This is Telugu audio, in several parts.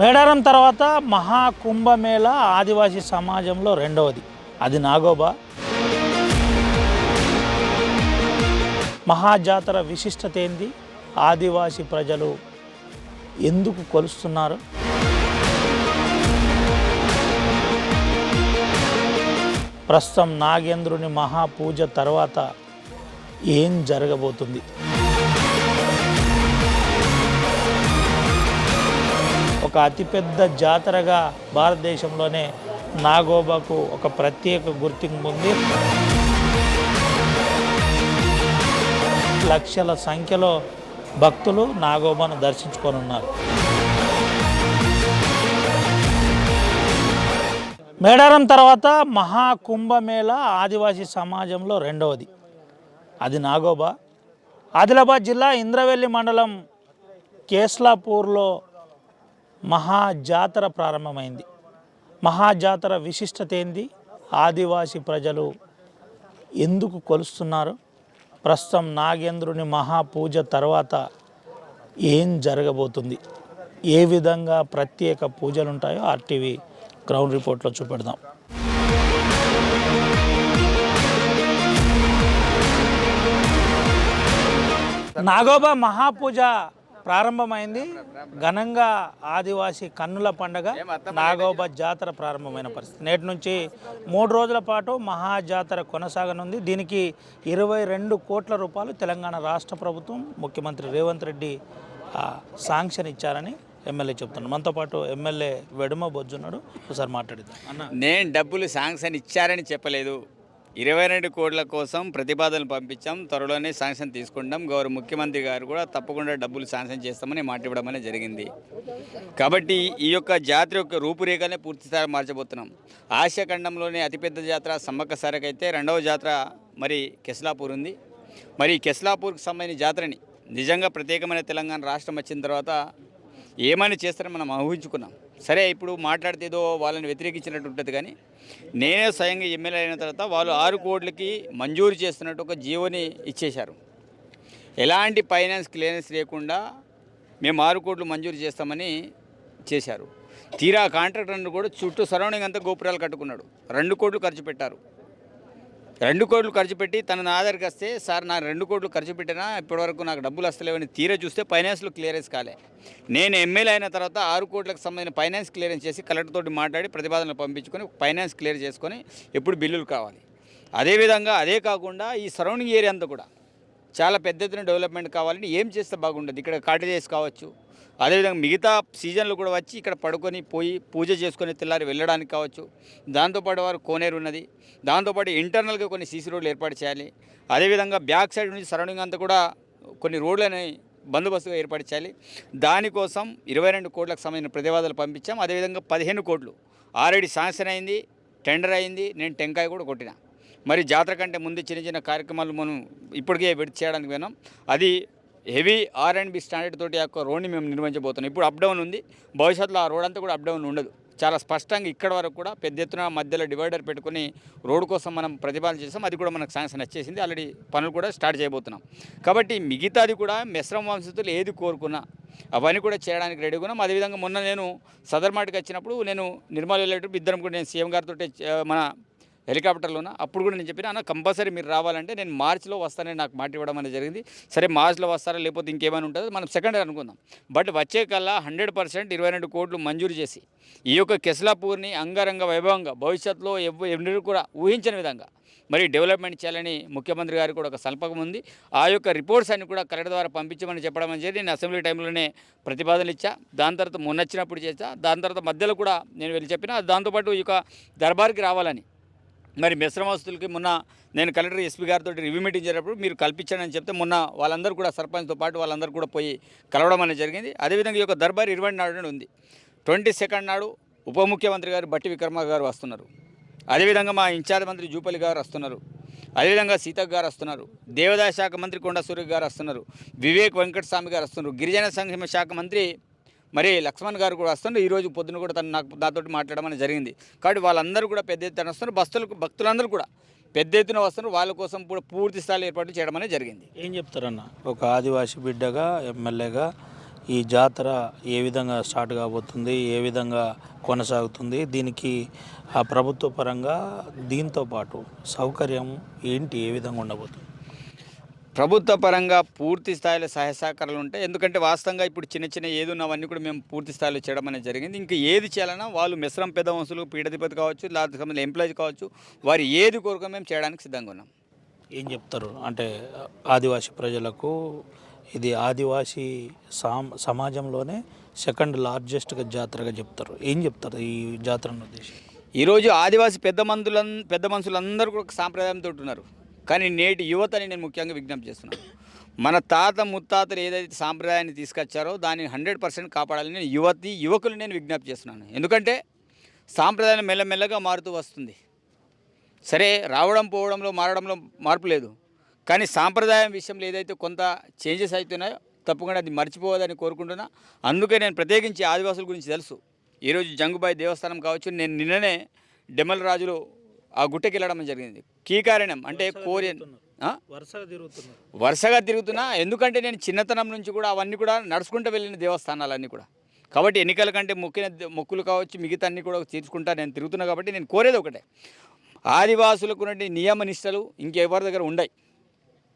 మేడారం తర్వాత మహాకుంభమేళ ఆదివాసీ సమాజంలో రెండవది. అది నాగోబా. మహాజాతర విశిష్టత ఏంది? ఆదివాసీ ప్రజలు ఎందుకు కొలుస్తున్నారు? ప్రస్తుతం నాగేంద్రుని మహాపూజ తర్వాత ఏం జరగబోతుంది? ఒక అతిపెద్ద జాతరగా భారతదేశంలోనే నాగోబాకు ఒక ప్రత్యేక గుర్తింపు ఉంది. లక్షల సంఖ్యలో భక్తులు నాగోబాను దర్శించుకోనున్నారు. మేడారం తర్వాత మహాకుంభమేళ ఆదివాసీ సమాజంలో రెండవది. అది నాగోబా. ఆదిలాబాద్ జిల్లా ఇంద్రవెల్లి మండలం కేస్లాపూర్లో మహాజాతర ప్రారంభమైంది. మహాజాతర విశిష్టత ఏంది? ఆదివాసీ ప్రజలు ఎందుకు కొలుస్తున్నారు? ప్రస్తుతం నాగేంద్రుని మహాపూజ తర్వాత ఏం జరగబోతుంది? ఏ విధంగా ప్రత్యేక పూజలు ఉంటాయో ఆర్టీవీ గ్రౌండ్ రిపోర్ట్లో చూపెడదాం. నాగోబా మహాపూజ ప్రారంభమైంది. ఘనంగా ఆదివాసీ కన్నుల పండగ నాగోబా జాతర ప్రారంభమైన పరిస్థితి. నేటి నుంచి 3 రోజుల పాటు మహాజాతర కొనసాగనుంది. దీనికి 22 కోట్ల రూపాయలు తెలంగాణ రాష్ట్ర ప్రభుత్వం ముఖ్యమంత్రి రేవంత్ రెడ్డి శాంక్షన్ ఇచ్చారని ఎమ్మెల్యే చెప్తున్నాడు. మనతో పాటు ఎమ్మెల్యే వెడుమ బొజ్జున్నాడు. ఒకసారి మాట్లాడిద్దాం. నేను డబ్బులు శాంక్షన్ ఇచ్చారని చెప్పలేదు. 22 కోట్ల కోసం ప్రతిపాదనలు పంపించాం. త్వరలోనే శాంక్షన్ తీసుకుంటాం. గౌరవ ముఖ్యమంత్రి గారు కూడా తప్పకుండా డబ్బులు శాంక్షన్ చేస్తామని మాట ఇవ్వడం అనేది జరిగింది. కాబట్టి ఈ యొక్క జాతర యొక్క రూపురేఖనే పూర్తిస్థాయి మార్చబోతున్నాం. ఆసియా ఖండంలోనే అతిపెద్ద జాతర సమ్మక్క సారక్క అయితే, రెండవ జాతర మరి కెస్లాపూర్ ఉంది. మరి కెస్లాపూర్కి సంబంధించిన జాతరని నిజంగా ప్రత్యేకమైన తెలంగాణ రాష్ట్రం వచ్చిన తర్వాత ఏమైనా చేస్తారని మనం ఊహించుకున్నాం. సరే, ఇప్పుడు మాట్లాడితేదో వాళ్ళని వ్యతిరేకించినట్టు ఉంటుంది. కానీ నేనే స్వయంగా ఎమ్మెల్యే అయిన తర్వాత వాళ్ళు 6 కోట్లకి మంజూరు చేస్తున్నట్టు ఒక జీవోని ఇచ్చేశారు. ఎలాంటి ఫైనాన్స్ క్లియరెన్స్ లేకుండా మేము 6 కోట్లు మంజూరు చేస్తామని చేశారు. తీరా కాంట్రాక్టర్ని కూడా చుట్టూ సరౌండింగ్ అంతా గోపురాలు కట్టుకున్నాడు. 2 కోట్లు ఖర్చు పెట్టారు. 2 కోట్లు ఖర్చు పెట్టి తన ఆధార్కి వస్తే, సార్ నాకు 2 కోట్లు ఖర్చు పెట్టినా ఇప్పటివరకు నాకు డబ్బులు వస్తలేవని తీరా చూస్తే ఫైనాన్స్లో క్లియరెన్స్ కాలే. నేను ఎమ్మెల్యే అయిన తర్వాత 6 కోట్లకు సంబంధించిన ఫైనాన్స్ క్లియరెన్స్ చేసి కలెక్టర్ తోటి మాట్లాడి ప్రతిపాదనలు పంపించుకొని ఫైనాన్స్ క్లియర్ చేసుకొని ఎప్పుడు బిల్లులు కావాలి. అదేవిధంగా అదే కాకుండా ఈ సరౌండింగ్ ఏరియా అంతా కూడా చాలా పెద్ద ఎత్తున డెవలప్మెంట్ కావాలని ఏం చేస్తే బాగుంటుంది. ఇక్కడ కాటేజెస్ కావచ్చు, అదేవిధంగా మిగతా సీజన్లు కూడా వచ్చి ఇక్కడ పడుకొని పోయి పూజ చేసుకొని తెల్లారి వెళ్ళడానికి కావచ్చు. దాంతోపాటు వారు కోనేరు ఉన్నది. దాంతోపాటు ఇంటర్నల్గా కొన్ని సీసీ రోడ్లు ఏర్పాటు చేయాలి. అదేవిధంగా బ్యాక్ సైడ్ నుంచి సరౌండింగ్ అంతా కూడా కొన్ని రోడ్లని బందోబస్తుగా ఏర్పాటు చేయాలి. దానికోసం 22 కోట్లకు సంబంధించిన ప్రతిపాదనలు పంపించాం. అదేవిధంగా 15 కోట్లు ఆల్రెడీ శాంక్షన్ అయింది, టెండర్ అయింది. నేను టెంకాయ కూడా కొట్టిన. మరి జాతర కంటే ముందు చిన్న చిన్న కార్యక్రమాలు మనం ఇప్పటికే విడిచి చేయడానికి పోయినాం. అది హెవీ R&B స్టాండర్డ్ తోటి యొక్క రోడ్ని మేము నిర్మించబోతున్నాం. ఇప్పుడు అప్ డౌన్ ఉంది. భవిష్యత్తులో ఆ రోడ్ అంతా కూడా అప్ డౌన్ ఉండదు. చాలా స్పష్టంగా ఇక్కడ వరకు కూడా పెద్ద ఎత్తున మధ్యలో డివైడర్ పెట్టుకుని రోడ్డు కోసం మనం ప్రతిపాదన చేస్తాం. అది కూడా మనకు శాంక్షన్ వచ్చేసింది. ఆల్రెడీ పనులు కూడా స్టార్ట్ చేయబోతున్నాం. కాబట్టి మిగతాది కూడా మెస్రం వంశస్థులు ఏది కోరుకున్నా అవన్నీ కూడా చేయడానికి రెడీగా ఉన్నాం. అదేవిధంగా మొన్న నేను సదర్మాటికి వచ్చినప్పుడు నేను నిర్మల్ వెళ్ళేటప్పుడు ఇద్దరం కూడా నేను సీఎం గారితో మన హెలికాప్టర్లోన అప్పుడు కూడా నేను చెప్పిన, అన్న కంపల్సరీ మీరు రావాలంటే నేను మార్చిలో వస్తానని నాకు మాట ఇవ్వడం అనేది జరిగింది. సరే, మార్చిలో వస్తారా లేకపోతే ఇంకేమైనా ఉంటుందో మనం సెకండ్ అనుకుందాం. బట్ వచ్చే కల్లా 100% 22 కోట్లు మంజూరు చేసి ఈ యొక్క కెస్లాపూర్ని అంగరంగ వైభవంగా భవిష్యత్తులో ఎవరు కూడా ఊహించని విధంగా మరి డెవలప్మెంట్ చేయాలని ముఖ్యమంత్రి గారికి కూడా ఒక సంకల్పం ఉంది. ఆ యొక్క రిపోర్ట్స్ అన్ని కూడా కలెక్టర్ ద్వారా పంపించమని చెప్పడం అని చెప్పి నేను అసెంబ్లీ టైంలోనే ప్రతిపాదనలు ఇచ్చా. దాని తర్వాత మొన్న వచ్చినప్పుడు చేసా. దాని తర్వాత మధ్యలో కూడా నేను వెళ్ళి చెప్పిన. దాంతోపాటు ఈ యొక్క దర్బార్కి రావాలని మరి మెస్రమస్తులకి మొన్న నేను కలెక్టర్ ఎస్పీ గారితో రివ్యూ మీటింగ్ చేసినప్పుడు మీరు కల్పించానని చెప్తే మొన్న వాళ్ళందరూ కూడా సర్పంచ్తో పాటు వాళ్ళందరూ కూడా పోయి కలవడం అనేది జరిగింది. అదేవిధంగా ఈ యొక్క దర్బార్ 20 నాడు ఉంది. 22 నాడు ఉప ముఖ్యమంత్రి గారు బట్టి విక్రమ గారు వస్తున్నారు. అదేవిధంగా మా ఇన్ఛార్జ్ మంత్రి జూపల్లి గారు వస్తున్నారు. అదేవిధంగా సీతక్ గారు వస్తున్నారు. దేవాదాయ శాఖ మంత్రి కొండా సూర్య గారు వస్తున్నారు. వివేక్ వెంకటస్వామి గారు వస్తున్నారు. గిరిజన సంక్షేమ శాఖ మంత్రి మరి లక్ష్మణ్ గారు కూడా వస్తున్నారు. ఈరోజు పొద్దున కూడా నాతో మాట్లాడడం జరిగింది. కాబట్టి వాళ్ళందరూ కూడా పెద్ద ఎత్తున వస్తున్నారు. భక్తులందరూ కూడా పెద్ద ఎత్తున వస్తున్నారు. వాళ్ళ కోసం కూడా పూర్తి స్థాయిలో ఏర్పాటు చేయడం అనేది జరిగింది. ఏం చెప్తారన్న, ఒక ఆదివాసీ బిడ్డగా ఎమ్మెల్యేగా ఈ జాతర ఏ విధంగా స్టార్ట్ కాబోతుంది, ఏ విధంగా కొనసాగుతుంది, దీనికి ఆ ప్రభుత్వ పరంగా దీంతో పాటు సౌకర్యం ఏంటి, ఏ విధంగా ఉండబోతుంది? ప్రభుత్వ పరంగా పూర్తి స్థాయిలో సహాయ సహకారాలు ఉంటాయి. ఎందుకంటే వాస్తవంగా ఇప్పుడు చిన్న చిన్న ఏది ఉన్నవన్నీ కూడా మేము పూర్తి స్థాయిలో చేయడం అనేది జరిగింది. ఇంకా ఏది చేయాలన్నా వాళ్ళు మెస్రం పెద్ద వంశులు, పీఠాధిపతి కావచ్చు, లేకపోతే సంబంధించిన ఎంప్లాయీస్ కావచ్చు, వారు ఏది కోరుకో మేము చేయడానికి సిద్ధంగా ఉన్నాం. ఏం చెప్తారు అంటే ఆదివాసీ ప్రజలకు ఇది ఆదివాసీ సమాజంలోనే సెకండ్ లార్జెస్ట్గా జాతరగా చెప్తారు. ఏం చెప్తారు ఈ జాతరను ఉద్దేశం? ఈరోజు ఆదివాసీ పెద్ద మనుషులందరూ కూడా ఒక సాంప్రదాయంతో ఉన్నారు. కానీ నేటి యువతని నేను ముఖ్యంగా విజ్ఞప్తి చేస్తున్నాను. మన తాత ముత్తాతలు ఏదైతే సాంప్రదాయాన్ని తీసుకొచ్చారో దాన్ని 100% కాపాడాలని నేను యువకులు నేను విజ్ఞప్తి చేస్తున్నాను. ఎందుకంటే సాంప్రదాయం మెల్లమెల్లగా మారుతూ వస్తుంది. సరే, రావడం పోవడంలో మారడంలో మార్పు లేదు, కానీ సాంప్రదాయం విషయంలో ఏదైతే కొంత చేంజెస్ అవుతున్నాయో తప్పకుండా అది మర్చిపోవద్దని కోరుకుంటున్నా. అందుకే నేను ప్రత్యేకించి ఆదివాసుల గురించి తెలుసు. ఈరోజు జంగుబాయి దేవస్థానం కావచ్చు, నేను నిన్ననే డెమల్ రాజులు ఆ గుట్టకి వెళ్ళడం జరిగింది. కీకారణ్యం అంటే కోరియన్ వరుసగా తిరుగుతున్నా. ఎందుకంటే నేను చిన్నతనం నుంచి కూడా అవన్నీ కూడా నడుచుకుంటూ వెళ్ళిన దేవస్థానాలన్నీ కూడా. కాబట్టి ఎన్నికల కంటే మొక్కులు కావచ్చు, మిగతా అన్నీ కూడా తీర్చుకుంటా నేను తిరుగుతున్నా. కాబట్టి నేను కోరేది ఒకటే, ఆదివాసులకు ఉన్నటువంటి నియమ నిష్టలు ఇంకెవరి దగ్గర ఉండయి.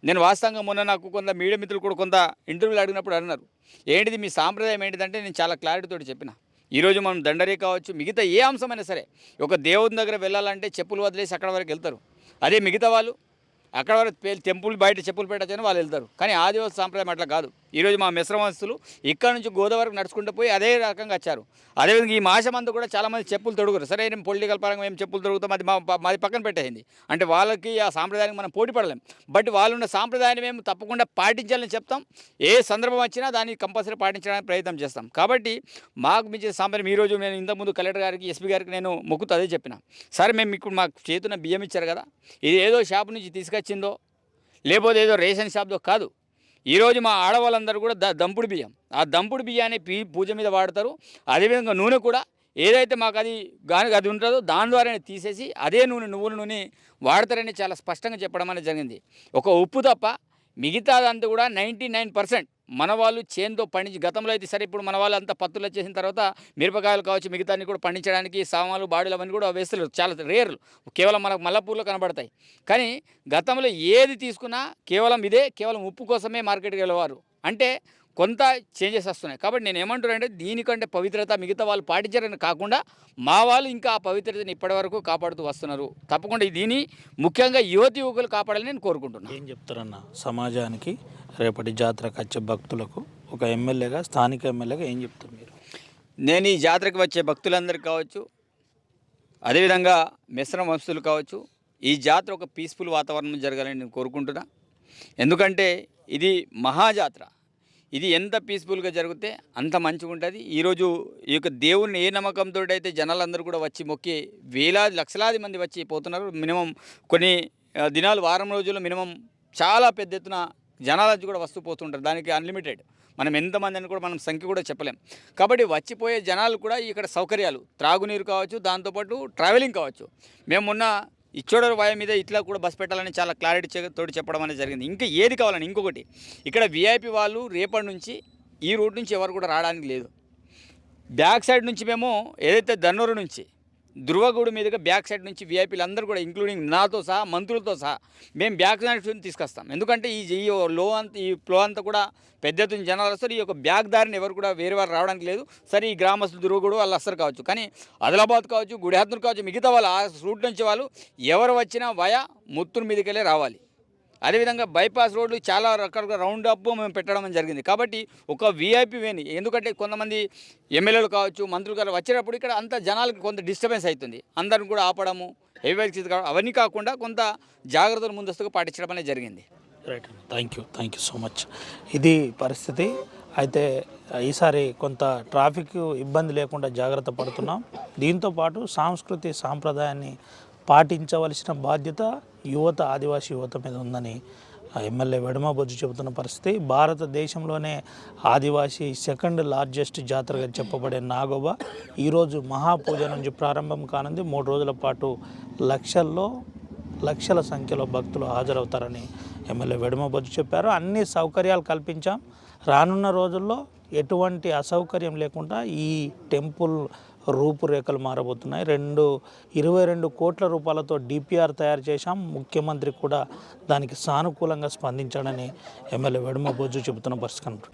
నేను వాస్తవంగా మొన్న నాకు కొంత మీడియా మిత్రులు కూడా కొంత ఇంటర్వ్యూలు అడిగినప్పుడు అన్నారు, ఏంటిది మీ సాంప్రదాయం ఏంటిదంటే నేను చాలా క్లారిటీతో చెప్పిన. ఈరోజు మనం దండరీ కావచ్చు, మిగతా ఏ అంశమైనా సరే ఒక దేవుని దగ్గర వెళ్ళాలంటే చెప్పులు వదిలేసి అక్కడ వరకు వెళ్తారు. అదే మిగతా వాళ్ళు అక్కడ వరకు టెంపుల్ బయట చెప్పులు పెట్టచ్చని వాళ్ళు వెళ్తారు. కానీ ఆదివాసి సాంప్రదాయం అట్లా కాదు. ఈరోజు మా మిశ్రమస్తులు ఇక్కడ నుంచి గోదావరికి నడుచుకుంటూ పోయి అదే రకంగా వచ్చారు. అదేవిధంగా ఈ మాసమంతా కూడా చాలామంది చెప్పులు తొడుగురు. సరే, నేను పొలిటికల్ పరంగా మేము చెప్పులు తొడుగుతాం, అది మాది పక్కన పెట్టేసింది. అంటే వాళ్ళకి ఆ సాంప్రదాయానికి మనం పోటీ పడలేం. బట్ వాళ్ళు ఉన్న సాంప్రదాయాన్ని మేము తప్పకుండా పాటించాలని చెప్తాం. ఏ సందర్భం వచ్చినా దాన్ని కంపల్సరీ పాటించడానికి ప్రయత్నం చేస్తాం. కాబట్టి మాకు మించిన సాంప్రదాయం ఈరోజు నేను ఇంతకుముందు కలెక్టర్ గారికి, ఎస్పీ గారికి నేను మొక్కుతూ అదే చెప్పిన, సరే మేము ఇప్పుడు మాకు చేతున్న బియ్యం ఇచ్చారు కదా, ఇది ఏదో షాప్ నుంచి తీసుకొచ్చిందో లేకపోతే ఏదో రేషన్ షాప్తో కాదు. ఈరోజు మా ఆడవాళ్ళందరూ కూడా దంపుడు బియ్యం, ఆ దంపుడు బియ్యాన్ని పూజ మీద వాడతారు. అదేవిధంగా నూనె కూడా ఏదైతే మాకు అది ఉంటుందో దాని ద్వారానే తీసేసి అదే నువ్వుల నూనె వాడతారని చాలా స్పష్టంగా చెప్పడం అనేది జరిగింది. ఒక ఉప్పు తప్ప మిగతాదంతా కూడా 99% మన వాళ్ళు చేనుతో పండించి, గతంలో అయితే సరే ఇప్పుడు మన వాళ్ళు అంతా పత్తులు వచ్చేసిన తర్వాత మిరపకాయలు కావచ్చు, మిగతాన్ని కూడా పండించడానికి సామాన్లు బాడీలు అవన్నీ కూడా వేస్తలేరు, చాలా రేర్లు, కేవలం మనకు మల్లపూర్లో కనబడతాయి. కానీ గతంలో ఏది తీసుకున్నా కేవలం ఉప్పు కోసమే మార్కెట్కి వెళ్ళేవారు. అంటే కొంత చేంజెస్ వస్తున్నాయి. కాబట్టి నేను ఏమంటున్నానంటే దీనికంటే పవిత్రత మిగతా వాళ్ళు పాటించారని కాకుండా మా వాళ్ళు ఇంకా ఆ పవిత్రతని ఇప్పటివరకు కాపాడుతూ వస్తున్నారు. తప్పకుండా దీన్ని ముఖ్యంగా యువకులు కాపాడాలని నేను కోరుకుంటున్నాను. ఏం చెప్తారన్న సమాజానికి, రేపటి జాతరకు వచ్చే భక్తులకు ఒక ఎమ్మెల్యేగా, స్థానిక ఎమ్మెల్యేగా ఏం చెప్తారు మీరు? నేను ఈ జాతరకు వచ్చే భక్తులందరికీ కావచ్చు, అదేవిధంగా మిశ్రమ వంశస్థులు కావచ్చు, ఈ జాతర ఒక పీస్ఫుల్ వాతావరణం జరగాలని నేను కోరుకుంటున్నా. ఎందుకంటే ఇది మహాజాతర. ఇది ఎంత పీస్ఫుల్గా జరిగితే అంత మంచిగా ఉంటుంది. ఈరోజు ఈ యొక్క దేవుని ఏ నమ్మకంతో అయితే జనాలందరూ కూడా వచ్చి మొక్కి లక్షలాది మంది వచ్చి పోతున్నారు. మినిమం కొన్ని దినాలు, వారం రోజుల్లో మినిమం చాలా పెద్ద ఎత్తున జనాలు కూడా వస్తూ పోతుంటారు. దానికి అన్లిమిటెడ్, మనం ఎంతమంది అని కూడా మనం సంఖ్య కూడా చెప్పలేం. కాబట్టి వచ్చిపోయే జనాలు కూడా ఇక్కడ సౌకర్యాలు, త్రాగునీరు కావచ్చు, దాంతోపాటు ట్రావెలింగ్ కావచ్చు. మేము మొన్న ఇచ్చోడరు వాయ మీద ఇట్లా కూడా బస్ పెట్టాలని చాలా క్లారిటీ తోటి చెప్పడం అనేది జరిగింది. ఇంకా ఏది కావాలని, ఇంకొకటి, ఇక్కడ విఐపి వాళ్ళు రేపటి నుంచి ఈ రూట్ నుంచి ఎవరు కూడా రావడానికి లేదు. బ్యాక్ సైడ్ నుంచి మేము ఏదైతే దన్నూరు నుంచి ధృవగూడు మీదుగా బ్యాక్ సైడ్ నుంచి విఐపీలు అందరూ కూడా ఇంక్లూడింగ్ నాతో సహా, మంత్రులతో సహా మేము బ్యాక్ సైడ్ తీసుకొస్తాం. ఎందుకంటే ఈ ఫ్లో అంతా కూడా పెద్ద ఎత్తున జనాలు వస్తారు. ఈ యొక్క బ్యాక్ దారిని ఎవరు కూడా వేరే వారు రావడానికి లేదు. సరే, ఈ గ్రామస్తులు ధృవగూడు వాళ్ళు వస్తారు కావచ్చు, కానీ ఆదిలాబాద్ కావచ్చు, గుడిహత్నూరు కావచ్చు, మిగతా వాళ్ళు ఆ రూట్ నుంచి వాళ్ళు ఎవరు వచ్చినా వయా ముత్తూరు మీదకెళ్ళి రావాలి. అదేవిధంగా బైపాస్ రోడ్లు చాలా రకాలుగా రౌండ్ అప్ మేము పెట్టడం జరిగింది. కాబట్టి ఒక వీఐపీ వేని, ఎందుకంటే కొంతమంది ఎమ్మెల్యేలు కావచ్చు, మంత్రులు కావచ్చు వచ్చేటప్పుడు ఇక్కడ అంత జనాలకి కొంత డిస్టర్బెన్స్ అవుతుంది. అందరిని కూడా ఆపడము, హెవీ వెహికల్స్ కావడం, అవన్నీ కాకుండా కొంత జాగ్రత్తలు ముందస్తుగా పాటించడం అనేది జరిగింది. Right, thank you so much. ఇది పరిస్థితి. అయితే ఈసారి కొంత ట్రాఫిక్ ఇబ్బంది లేకుండా జాగ్రత్త పడుతున్నాం. దీంతోపాటు సాంప్రదాయాన్ని పాటించవలసిన బాధ్యత ఆదివాసీ యువత మీద ఉందని ఎమ్మెల్యే వెడమ బొజ్జు చెబుతున్న పరిస్థితి. భారతదేశంలోనే ఆదివాసీ సెకండ్ లార్జెస్ట్ జాతరగా చెప్పబడే నాగోబా ఈరోజు మహాపూజ నుంచి ప్రారంభం కానుంది. 3 రోజుల పాటు లక్షల సంఖ్యలో భక్తులు హాజరవుతారని ఎమ్మెల్యే వెడుమ బొజ్జు చెప్పారు. అన్ని సౌకర్యాలు కల్పించాం. రానున్న రోజుల్లో ఎటువంటి అసౌకర్యం లేకుండా ఈ టెంపుల్ రూపురేఖలు మారబోతున్నాయి. 22 కోట్ల రూపాయలతో డిపిఆర్ తయారు చేశాం. ముఖ్యమంత్రి కూడా దానికి సానుకూలంగా స్పందించాడని ఎమ్మెల్యే వెడుమ బొజ్జు చెబుతున్న పరిస్థితి.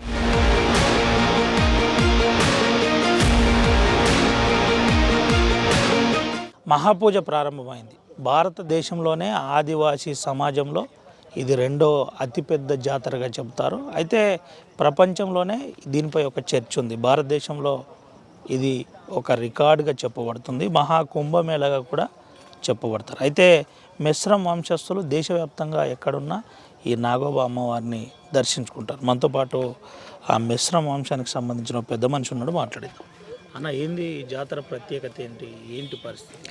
మహాపూజ ప్రారంభమైంది. భారతదేశంలోనే ఆదివాసీ సమాజంలో ఇది రెండో అతిపెద్ద జాతరగా చెబుతారు. అయితే ప్రపంచంలోనే దీనిపై ఒక చర్చ ఉంది. భారతదేశంలో ఇది ఒక రికార్డుగా చెప్పబడుతుంది. మహాకుంభమేళగా కూడా చెప్పబడతారు. అయితే మిశ్రమ వంశస్థులు దేశవ్యాప్తంగా ఎక్కడున్నా ఈ నాగోబా అమ్మవారిని దర్శించుకుంటారు. మనతో పాటు ఆ మిశ్రమ వంశానికి సంబంధించిన పెద్ద మనిషి ఉన్నాడు, మాట్లాడేద్దాం. అన్న, ఏంది జాతర ప్రత్యేకత, ఏంటి పరిస్థితి?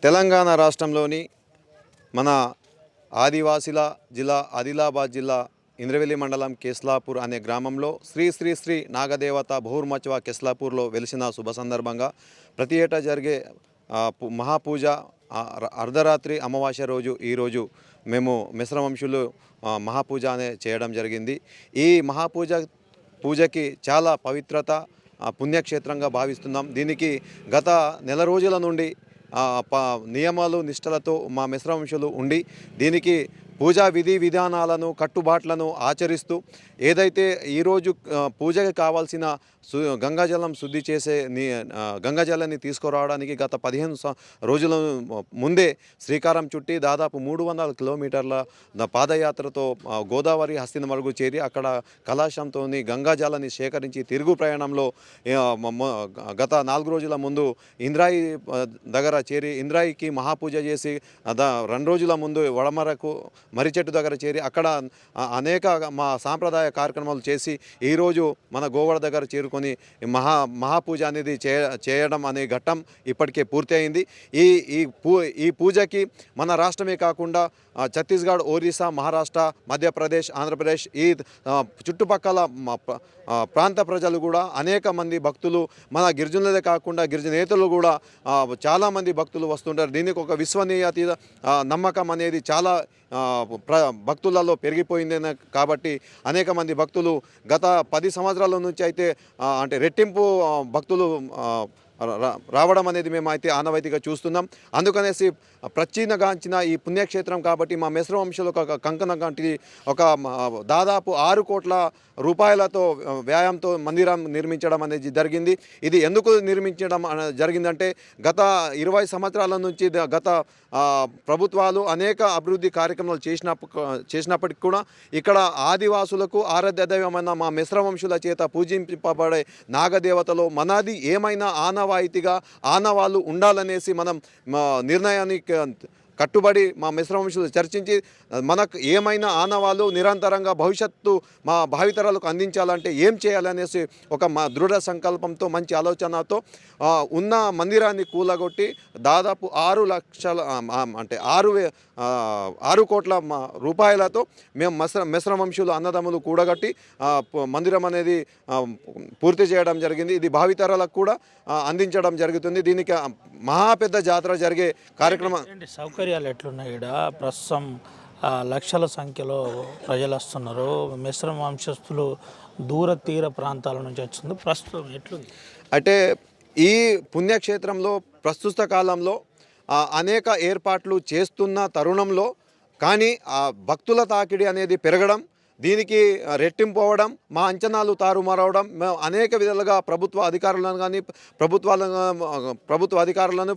తెలంగాణ రాష్ట్రంలోని మన ఆదివాసీల జిల్లా ఆదిలాబాద్ జిల్లా ఇంద్రవెల్లి మండలం కేస్లాపూర్ అనే గ్రామంలో శ్రీ శ్రీ శ్రీ నాగదేవత బహుర్మచ్వ కేస్లాపూర్లో వెలిసిన శుభ సందర్భంగా ప్రతి ఏటా జరిగే మహాపూజ అర్ధరాత్రి అమావాస్య రోజు ఈరోజు మేము మిశ్రవంశులు మహాపూజ అనే చేయడం జరిగింది. ఈ పూజకి చాలా పవిత్రత పుణ్యక్షేత్రంగా భావిస్తున్నాం. దీనికి గత నెల రోజుల నుండి నియమాలు నిష్టలతో మా మిశ్రవంశులు ఉండి దీనికి పూజా విధి విధానాలను కట్టుబాట్లను ఆచరిస్తూ ఏదైతే ఈరోజు పూజకి కావాల్సిన గంగాజలం శుద్ధి చేసే గంగాజలాన్ని తీసుకురావడానికి గత 15 రోజుల ముందే శ్రీకారం చుట్టి దాదాపు 300 కిలోమీటర్ల పాదయాత్రతో గోదావరి హస్తినమడుగు చేరి అక్కడ కలాశంతో గంగాజలాన్ని సేకరించి తిరుగు ప్రయాణంలో గత 4 రోజుల ముందు ఇంద్రాయి దగ్గర చేరి ఇంద్రాయికి మహాపూజ చేసి 2 రోజుల ముందు వడమరకు మర్రి చెట్టు దగ్గర చేరి అక్కడ అనేక మా సాంప్రదాయ కార్యక్రమాలు చేసి ఈరోజు మన గోవాడ దగ్గర చేరుకొని మహాపూజ అనేది చేయడం అనే ఘట్టం ఇప్పటికే పూర్తి అయింది. ఈ పూజకి మన రాష్ట్రమే కాకుండా ఛత్తీస్గఢ్, ఒరిస్సా, మహారాష్ట్ర, మధ్యప్రదేశ్, ఆంధ్రప్రదేశ్ ఈ చుట్టుపక్కల ప్రాంత ప్రజలు కూడా అనేక మంది భక్తులు, మన గిరిజనులే కాకుండా గిరిజనేతలు కూడా చాలామంది భక్తులు వస్తుంటారు. దీనికి ఒక విశ్వనీయత నమ్మకం అనేది చాలా భక్తులలో పెరిగిపోయింది. కాబట్టి అనేక మంది భక్తులు గత 10 సంవత్సరాల నుంచి అయితే అంటే రెట్టింపు భక్తులు రావడం అనేది మేము అయితే ఆనవాయితీగా చూస్తున్నాం. అందుకనేసి ప్రచీనగాంచిన ఈ పుణ్యక్షేత్రం కాబట్టి మా మిశ్రవంశులు ఒక కంకణం కంటి ఒక దాదాపు 6 కోట్ల రూపాయలతో వ్యాయామంతో మందిరం నిర్మించడం అనేది జరిగింది. ఇది ఎందుకు నిర్మించడం జరిగిందంటే గత 20 సంవత్సరాల నుంచి గత ప్రభుత్వాలు అనేక అభివృద్ధి కార్యక్రమాలు చేసినప్పటికీ కూడా ఇక్కడ ఆదివాసులకు ఆరాధ్య దైవమైన మా మిశ్రవంశుల చేత పూజింపబడే నాగదేవతలో మనది ఏమైనా ఆనవాయితీగా ఆనవాళ్ళు ఉండాలనేసి మనం నిర్ణయానికి కట్టుబడి మా మిశ్రవంశులు చర్చించి మనకు ఏమైనా ఆనవాళ్ళు నిరంతరంగా భవిష్యత్తు మా భావితరాలకు అందించాలంటే ఏం చేయాలనేసి ఒక మా దృఢ సంకల్పంతో మంచి ఆలోచనతో ఉన్న మందిరాన్ని కూలగొట్టి దాదాపు 6 లక్షల అంటే 6 కోట్ల రూపాయలతో మేము మిశ్రవంశులు అన్నదమ్ములు కూడగట్టి మందిరం అనేది పూర్తి చేయడం జరిగింది. ఇది భావితరాలకు కూడా అందించడం జరుగుతుంది. దీనికి మహాపెద్ద జాతర జరిగే కార్యక్రమం. సౌకర్యాలు ఎట్లున్నాయి? ఇక్కడ ప్రస్తుతం లక్షల సంఖ్యలో ప్రజలు వస్తున్నారు. మిశ్రమ వంశస్థులు దూర తీర ప్రాంతాల నుంచి వస్తుంది. ప్రస్తుతం ఎట్లుంది అంటే ఈ పుణ్యక్షేత్రంలో ప్రస్తుత కాలంలో అనేక ఏర్పాట్లు చేస్తున్న తరుణంలో కానీ భక్తుల తాకిడి అనేది పెరగడం, దీనికి రెట్టింపు అవ్వడం, మా అంచనాలు తారుమారవడం, మేము అనేక విధాలుగా ప్రభుత్వ అధికారులను కానీ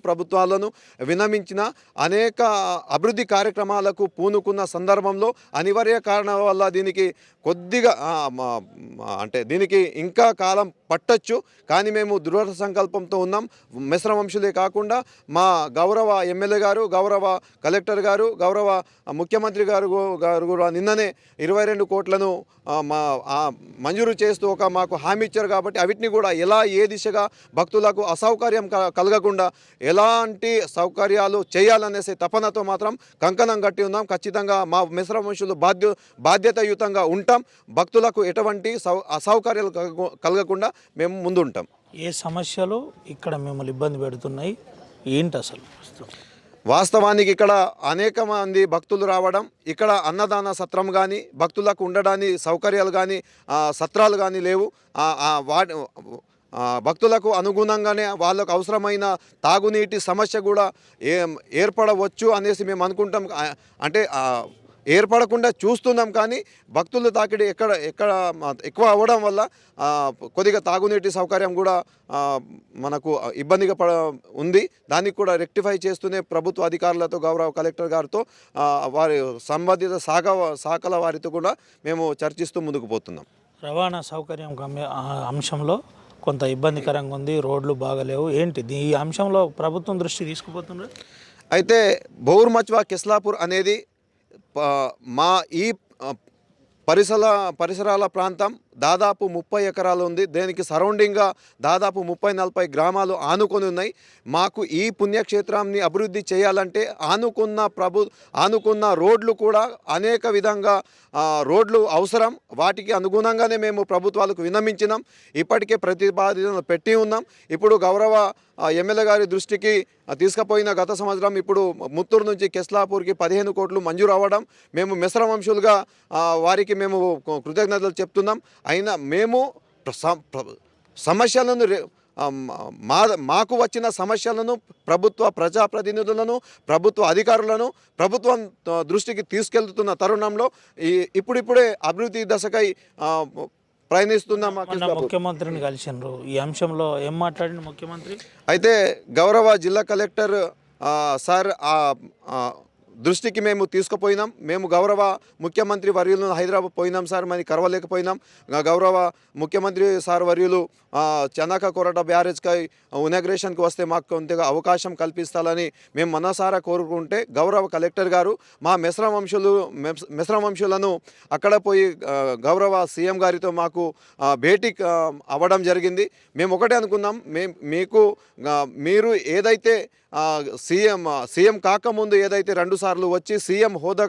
ప్రభుత్వాలను విన్నవించిన అనేక అభివృద్ధి కార్యక్రమాలకు పూనుకున్న సందర్భంలో అనివార్య కారణాల వల్ల దీనికి కొద్దిగా అంటే దీనికి ఇంకా కాలం పట్టొచ్చు. కానీ మేము దృఢ సంకల్పంతో ఉన్నాం. మిశ్రవంశులే కాకుండా మా గౌరవ ఎమ్మెల్యే గారు, గౌరవ కలెక్టర్ గారు, గౌరవ ముఖ్యమంత్రి గారు కూడా నిన్ననే 22 కోట్లను మంజూరు చేస్తూ మాకు హామీ ఇచ్చారు. కాబట్టి అవిటిని కూడా ఏ దిశగా భక్తులకు అసౌకర్యం కలగకుండా ఎలాంటి సౌకర్యాలు చేయాలనేసి తపనతో మాత్రం కంకణం కట్టి ఉన్నాం. ఖచ్చితంగా మా మిశ్రవంశులు బాధ్యతాయుతంగా ఉంటాం. భక్తులకు ఎటువంటి అసౌకర్యాలు కలగకుండా మేము ముందుంటాం. ఏ సమస్యలు ఇక్కడ మిమ్మల్ని ఇబ్బంది పెడుతున్నాయి, ఏంటి అసలు? వాస్తవానికి ఇక్కడ అనేక మంది భక్తులు రావడం, ఇక్కడ అన్నదాన సత్రం కానీ భక్తులకు ఉండడానికి సౌకర్యాలు కానీ సత్రాలు కానీ లేవు. వాటి భక్తులకు అనుగుణంగానే వాళ్ళకు అవసరమైన తాగునీటి సమస్య కూడా ఏర్పడవచ్చు అనేసి మేము అనుకుంటాం. అంటే ఏర్పడకుండా చూస్తున్నాం, కానీ భక్తుల తాకిడి ఎక్కడ ఎక్కువ అవ్వడం వల్ల కొద్దిగా తాగునీటి సౌకర్యం కూడా మనకు ఇబ్బందిగా ఉంది. దానికి కూడా రెక్టిఫై చేస్తూనే ప్రభుత్వ అధికారులతో గౌరవ కలెక్టర్ గారితో వారి సంబంధిత శాఖల వారితో కూడా మేము చర్చిస్తూ ముందుకు పోతున్నాం. రవాణా సౌకర్యం అంశంలో కొంత ఇబ్బందికరంగా ఉంది, రోడ్లు బాగలేవు. ఏంటి ఈ అంశంలో ప్రభుత్వం దృష్టి తీసుకుపోతున్నారు? అయితే బౌర్మచ్వా కెస్లాపూర్ అనేది మా ఈ పరిసరాల ప్రాంతం దాదాపు 30 ఎకరాలు ఉంది. దీనికి సరౌండింగ్గా దాదాపు 30-40 గ్రామాలు ఆనుకొని ఉన్నాయి. మాకు ఈ పుణ్యక్షేత్రాన్ని అభివృద్ధి చేయాలంటే ఆనుకున్న రోడ్లు కూడా అనేక విధంగా రోడ్లు అవసరం. వాటికి అనుగుణంగానే మేము ప్రభుత్వాలకు విన్నవించినాం. ఇప్పటికే ప్రతిపాదనలు పెట్టి ఉన్నాం. ఇప్పుడు గౌరవ ఎమ్మెల్యే గారి దృష్టికి తీసుకుపోయిన గత సంవత్సరం ఇప్పుడు ముత్తూరు నుంచి కెస్లాపూర్కి 15 కోట్లు మంజూరు అవ్వడం, మేము మిశ్రమ వంశులుగా వారికి మేము కృతజ్ఞతలు చెప్తున్నాం. అయినా మేము సమస్యలను మాకు వచ్చిన సమస్యలను ప్రజాప్రతినిధులను ప్రభుత్వ అధికారులను ప్రభుత్వం దృష్టికి తీసుకెళ్తున్న తరుణంలో ఇప్పుడిప్పుడే అభివృద్ధి దశకై ప్రయాణిస్తున్నాం. ముఖ్యమంత్రిని కలిసినారు. ఈ అంశంలో ఏం మాట్లాడిన ముఖ్యమంత్రి? అయితే గౌరవ జిల్లా కలెక్టర్ సార్ దృష్టికి మేము తీసుకుపోయినాం. మేము గౌరవ ముఖ్యమంత్రి వర్యులను హైదరాబాద్ పోయినాం సార్, మరి కరవలేకపోయినాం. గౌరవ ముఖ్యమంత్రి సార్ వర్యులు చెన్నాక కొరట బ్యారేజ్కై ఇనాగ్రేషన్కి వస్తే మాకు కొంతగా అవకాశం కల్పిస్తారని మేము మనసారా కోరుకుంటే గౌరవ కలెక్టర్ గారు మా మిశ్రమ వంశులను అక్కడ పోయి గౌరవ సీఎం గారితో మాకు భేటీ అవ్వడం జరిగింది. మేము ఒకటే అనుకున్నాం, మీరు ఏదైతే సీఎం కాకముందు ఏదైతే 2 సార్లు వచ్చి సీఎం హోదా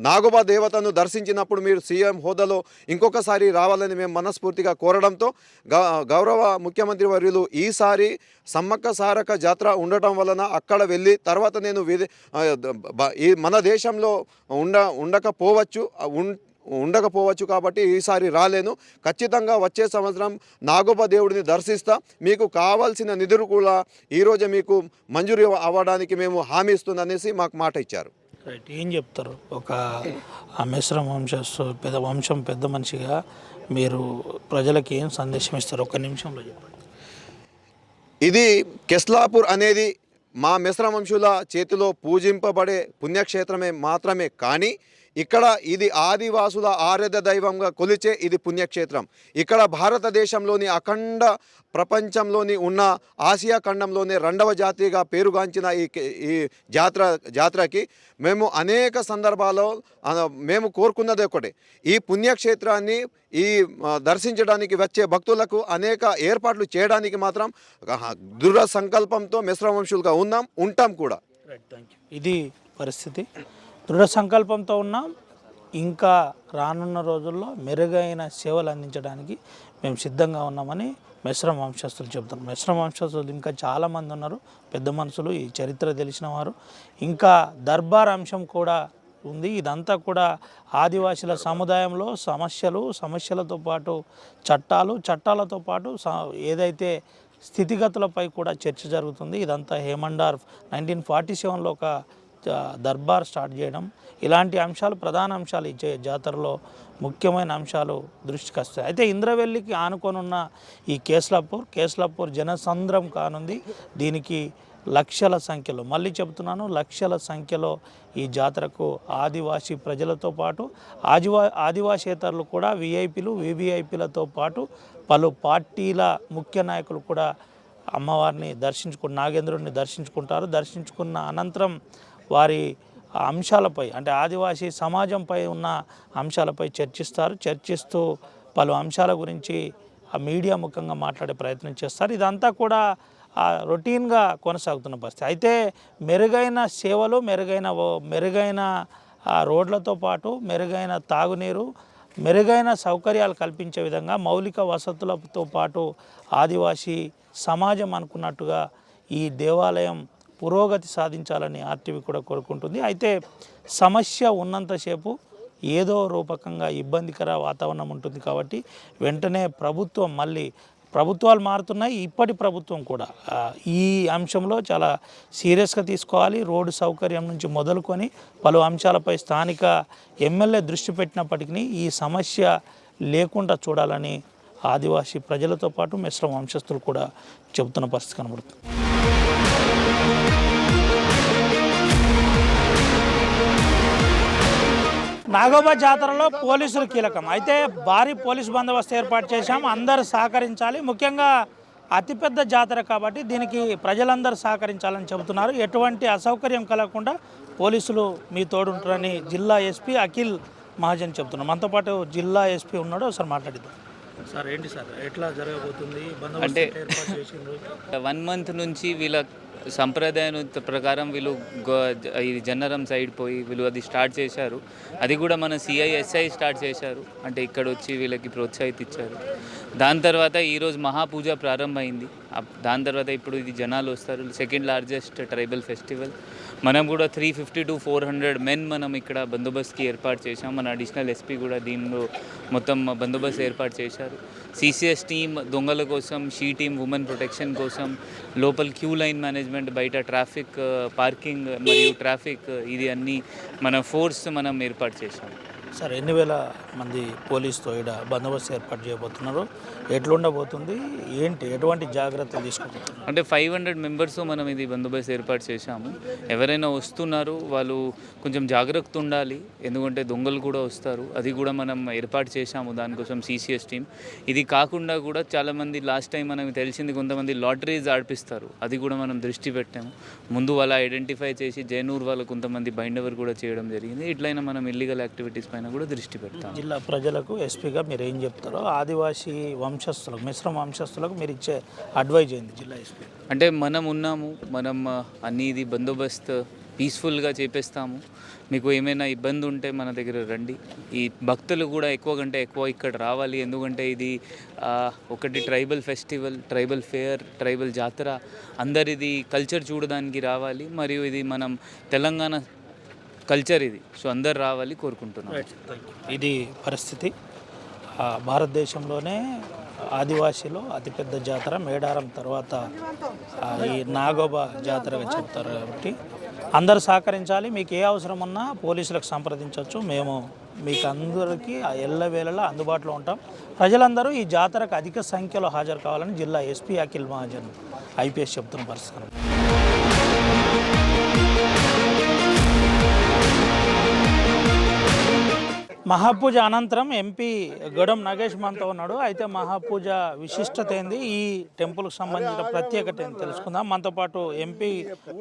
నాగోబా దేవతను దర్శించినప్పుడు మీరు సీఎం హోదాలో ఇంకొకసారి రావాలని మేము మనస్ఫూర్తిగా కోరడంతో గౌరవ ముఖ్యమంత్రి వర్యులు ఈసారి సమ్మక్క సారక్క జాతర ఉండటం వలన అక్కడ వెళ్ళి తర్వాత నేను మన దేశంలో ఉండకపోవచ్చు కాబట్టి ఈసారి రాలేను. ఖచ్చితంగా వచ్చే సంవత్సరం నాగోబా దేవుడిని దర్శిస్తా. మీకు కావాల్సిన నిధులు కూడా ఈరోజు మీకు మంజూరు అవ్వడానికి మేము హామీ ఇస్తుందనేసి మాకు మాట ఇచ్చారు. రైట్, ఏం చెప్తారు? ఒక మిశ్రమ వంశం పెద్ద మనిషిగా మీరు ప్రజలకు ఏం సందేశం ఇస్తారు? ఒక్క నిమిషంలో చెప్పండి. ఇది కెస్లాపూర్ అనేది మా మిశ్రమ వంశుల చేతిలో పూజింపబడే పుణ్యక్షేత్రమే మాత్రమే, కానీ ఇక్కడ ఇది ఆదివాసుల ఆరాధ్య దైవంగా కొలిచే ఇది పుణ్యక్షేత్రం. ఇక్కడ భారతదేశంలోని అఖండ ప్రపంచంలోని ఉన్న ఆసియా ఖండంలోనే 2వ జాతిగా పేరుగాంచిన ఈ జాతరకి మేము అనేక సందర్భాల్లో మేము కోరుకున్నది ఒకటే, ఈ పుణ్యక్షేత్రాన్ని దర్శించడానికి వచ్చే భక్తులకు అనేక ఏర్పాట్లు చేయడానికి మాత్రం దృఢ సంకల్పంతో మిశ్రమ వంశులుగా ఉంటాం కూడా. Right, thank you. ఇది పరిస్థితి. దృఢ సంకల్పంతో ఉన్నాం. ఇంకా రానున్న రోజుల్లో మెరుగైన సేవలు అందించడానికి మేము సిద్ధంగా ఉన్నామని మిశ్రమ వంశస్థులు చెబుతారు. మిశ్రమ వంశస్థులు ఇంకా చాలామంది ఉన్నారు, పెద్ద మనుషులు, ఈ చరిత్ర తెలిసిన వారు. ఇంకా దర్బార్ అంశం కూడా ఉంది. ఇదంతా కూడా ఆదివాసీల సముదాయంలో సమస్యలతో పాటు చట్టాలతో పాటు ఏదైతే స్థితిగతులపై కూడా చర్చ జరుగుతుంది. ఇదంతా హేమండార్ఫ్ 1947లో ఒక దర్బార్ స్టార్ట్ చేయడం, ఇలాంటి అంశాలు ప్రధాన అంశాలు ఇచ్చే జాతరలో ముఖ్యమైన అంశాలు దృష్టికి వస్తాయి. అయితే ఇంద్రవెల్లికి ఆనుకొనున్న ఈ కేస్లాపూర్ జనసంద్రం కానుంది. దీనికి లక్షల సంఖ్యలో, మళ్ళీ చెబుతున్నాను, లక్షల సంఖ్యలో ఈ జాతరకు ఆదివాసీ ప్రజలతో పాటు ఆదివాసేతరులు కూడా విఐపీలు వివిఐపీలతో పాటు పలు పార్టీల ముఖ్య నాయకులు కూడా అమ్మవారిని నాగేంద్రుడిని దర్శించుకున్న అనంతరం వారి అంశాలపై, అంటే ఆదివాసీ సమాజంపై ఉన్న అంశాలపై చర్చిస్తూ పలు అంశాల గురించి మీడియా ముఖంగా మాట్లాడే ప్రయత్నం చేస్తారు. ఇదంతా కూడా రొటీన్గా కొనసాగుతున్న పరిస్థితి. అయితే మెరుగైన సేవలు, మెరుగైన రోడ్లతో పాటు మెరుగైన తాగునీరు, మెరుగైన సౌకర్యాలు కల్పించే విధంగా మౌలిక వసతులతో పాటు ఆదివాసీ సమాజం అనుకున్నట్టుగా ఈ దేవాలయం పురోగతి సాధించాలని ఆర్టీవీ కూడా కోరుకుంటుంది. అయితే సమస్య ఉన్నంతసేపు ఏదో రూపకంగా ఇబ్బందికర వాతావరణం ఉంటుంది కాబట్టి వెంటనే ప్రభుత్వం మళ్ళీ ప్రభుత్వాలు మారుతున్నాయి, ఇప్పటి ప్రభుత్వం కూడా ఈ అంశంలో చాలా సీరియస్గా తీసుకోవాలి. రోడ్డు సౌకర్యం నుంచి మొదలుకొని పలు అంశాలపై స్థానిక ఎమ్మెల్యే దృష్టి పెట్టినప్పటికీ ఈ సమస్య లేకుండా చూడాలని ఆదివాసీ ప్రజలతో పాటు మిశ్రమ వంశస్థులు కూడా చెబుతున్న పరిస్థితి కనబడుతుంది. నాగోబా జాతరలో పోలీసులు కీలకం. అయితే భారీ పోలీసు బందోబస్తు ఏర్పాటు చేశాం, అందరూ సహకరించాలి. ముఖ్యంగా అతిపెద్ద జాతర కాబట్టి దీనికి ప్రజలందరూ సహకరించాలని చెబుతున్నారు. ఎటువంటి అసౌకర్యం కలగకుండా పోలీసులు మీ తోడుంటారని జిల్లా ఎస్పీ అఖిల్ మహాజన్ చెబుతున్నారు. మనతో పాటు జిల్లా ఎస్పీ ఉన్నాడు, ఒకసారి మాట్లాడిద్దాం. సార్ ఏంటి సార్ ఎట్లా జరగబోతుంది? అంటే 1 మంత్ నుంచి వీళ్ళ సంప్రదాయం ప్రకారం వీళ్ళు ఇది జన్నరం సైడ్ పోయి వీళ్ళు అది స్టార్ట్ చేశారు. అది కూడా మన సిఐఎస్ఐ స్టార్ట్ చేశారు, అంటే ఇక్కడ వచ్చి వీళ్ళకి ప్రోత్సాహిత ఇచ్చారు. దాని తర్వాత ఈరోజు మహాపూజ ప్రారంభమైంది. దాని తర్వాత ఇప్పుడు ఇది జనాలు వస్తారు. Second largest tribal festival. మనం కూడా 350 to 400 మెన్ మనం ఇక్కడ బందోబస్తుకి ఏర్పాటు చేశాం. మన అడిషనల్ ఎస్పీ కూడా దీనిలో మొత్తం బందోబస్తు ఏర్పాటు చేశారు. సిసిఎస్ టీమ్ దొంగల కోసం, షీ టీమ్ ఉమెన్ ప్రొటెక్షన్ కోసం, లోపల క్యూ లైన్ మేనేజ్మెంట్, బయట ట్రాఫిక్ పార్కింగ్ మరియు ట్రాఫిక్ ఇది అన్నీ మన ఫోర్స్ మనం ఏర్పాటు చేశాం. సార్ ఎన్ని వేల మంది పోలీసుతో ఇక్కడ బందోబస్తు ఏర్పాటు చేయబోతున్నారు? ఎట్లుండబోతుంది, ఏంటి, ఎటువంటి జాగ్రత్తలు తీసుకుంటున్నారు? అంటే 500 మెంబర్స్తో మనం ఇది బందోబస్తు ఏర్పాటు చేశాము. ఎవరైనా వస్తున్నారు వాళ్ళు కొంచెం జాగ్రత్త ఉండాలి, ఎందుకంటే దొంగలు కూడా వస్తారు. అది కూడా మనం ఏర్పాటు చేశాము దానికోసం సిసిఎస్ టీమ్. ఇది కాకుండా కూడా చాలామంది లాస్ట్ టైం మనకు తెలిసింది కొంతమంది లాటరీస్ ఆడిపిస్తారు, అది కూడా మనం దృష్టి పెట్టాము. ముందు వాళ్ళ ఐడెంటిఫై చేసి జైనూర్ వాళ్ళు కొంతమంది బైండ్ ఓవర్ కూడా చేయడం జరిగింది. ఇట్లయినా మనం ఇల్లీగల్ యాక్టివిటీస్ పైన కూడా దృష్టి పెడతాం. జిల్లా ప్రజలకు ఎస్పీగా మీరు ఏం చెప్తారో, ఆదివాసీ వంశస్థులకు, మిశ్రమ వంశస్థులకు మీరు ఇచ్చే అడ్వైజ్ అయింది జిల్లా ఎస్పీ? అంటే మనం ఉన్నాము, మనం అన్ని ఇది బందోబస్తు పీస్ఫుల్గా చేపిస్తాము. మీకు ఏమైనా ఇబ్బంది ఉంటే మన దగ్గర రండి. ఈ భక్తులు కూడా ఎక్కువ కంటే ఎక్కువ ఇక్కడ రావాలి, ఎందుకంటే ఇది ఒకటి tribal festival, tribal fair, tribal జాతర. అందరిది కల్చర్ చూడడానికి రావాలి, మరియు ఇది మనం తెలంగాణ కల్చర్ ఇది. సో అందరు రావాలి కోరుకుంటున్నాం. ఇది పరిస్థితి. భారతదేశంలోనే ఆదివాసీలో అతిపెద్ద జాతర మేడారం తర్వాత ఈ నాగోబా జాతరగా చెప్తారు కాబట్టి అందరూ సహకరించాలి. మీకు ఏ అవసరం ఉన్నా పోలీసులకు సంప్రదించవచ్చు. మేము మీకు అందరికీ ఎల్లవేళలా అందుబాటులో ఉంటాం. ప్రజలందరూ ఈ జాతరకు అధిక సంఖ్యలో హాజరు కావాలని జిల్లా ఎస్పీ అఖిల్ మహాజన్ ఐపీఎస్ చెప్తున్న పరిస్థితి. మహాపూజ అనంతరం ఎంపీ గొడం నాగేష్ మనతో ఉన్నాడు. అయితే మహాపూజ విశిష్టత ఏంది, ఈ టెంపుల్కి సంబంధించిన ప్రత్యేకత ఏంటి తెలుసుకుందాం. మనతో పాటు ఎంపీ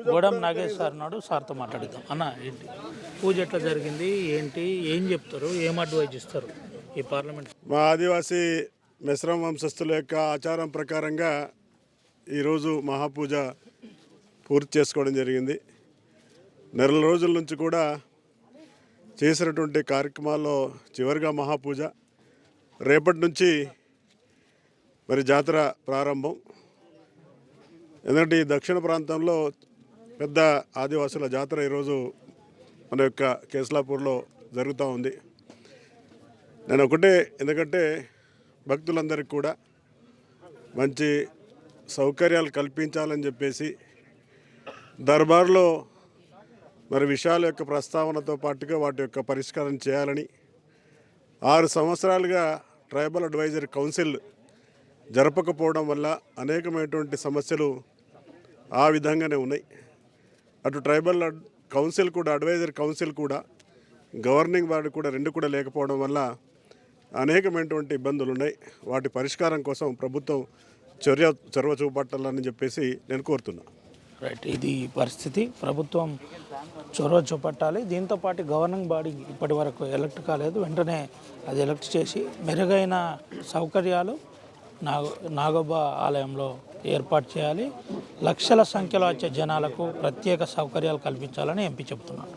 గొడం నాగేష్ సార్ ఉన్నాడు, సార్తో మాట్లాడిద్దాం. అన్న ఏంటి పూజ ఎట్లా జరిగింది, ఏంటి, ఏం చెప్తారు, ఏం అడ్వైజ్ ఇస్తారు ఈ పార్లమెంట్? మా ఆదివాసీ మిశ్రమ వంశస్థుల యొక్క ఆచారం ప్రకారంగా ఈరోజు మహాపూజ పూర్తి చేసుకోవడం జరిగింది. నెల రోజుల నుంచి కూడా చేసినటువంటి కార్యక్రమాల్లో చివరిగా మహాపూజ. రేపటి నుంచి మరి జాతర ప్రారంభం. ఎందుకంటే ఈ దక్షిణ ప్రాంతంలో పెద్ద ఆదివాసుల జాతర ఈరోజు మన యొక్క కేస్లాపూర్లో జరుగుతూ ఉంది. నేను ఒకటే, ఎందుకంటే భక్తులందరికీ కూడా మంచి సౌకర్యాలు కల్పించాలని చెప్పేసి దర్బార్లో మరి విషయాల యొక్క ప్రస్తావనతో పాటుగా వాటి యొక్క పరిష్కారం చేయాలని 6 సంవత్సరాలుగా ట్రైబల్ అడ్వైజరీ కౌన్సిల్ జరపకపోవడం వల్ల అనేకమైనటువంటి సమస్యలు ఆ విధంగానే ఉన్నాయి. అటు ట్రైబల్ కౌన్సిల్ కూడా, అడ్వైజరీ కౌన్సిల్ కూడా, గవర్నింగ్ బాడీ కూడా, 2 కూడా లేకపోవడం వల్ల అనేకమైనటువంటి ఇబ్బందులు ఉన్నాయి. వాటి పరిష్కారం కోసం ప్రభుత్వం చొరవ చూపట్టాలని చెప్పేసి నేను కోరుతున్నాను. రైట్, ఇది పరిస్థితి. ప్రభుత్వం చొరవ చూపట్టాలి. దీంతోపాటు గవర్నింగ్ బాడీ ఇప్పటి వరకు ఎలక్ట్ కాలేదు, వెంటనే అది ఎలక్ట్ చేసి మెరుగైన సౌకర్యాలు నాగోబా ఆలయంలో ఏర్పాటు చేయాలి. లక్షల సంఖ్యలో వచ్చే జనాలకు ప్రత్యేక సౌకర్యాలు కల్పించాలని ఎంపీ చెబుతున్నారు.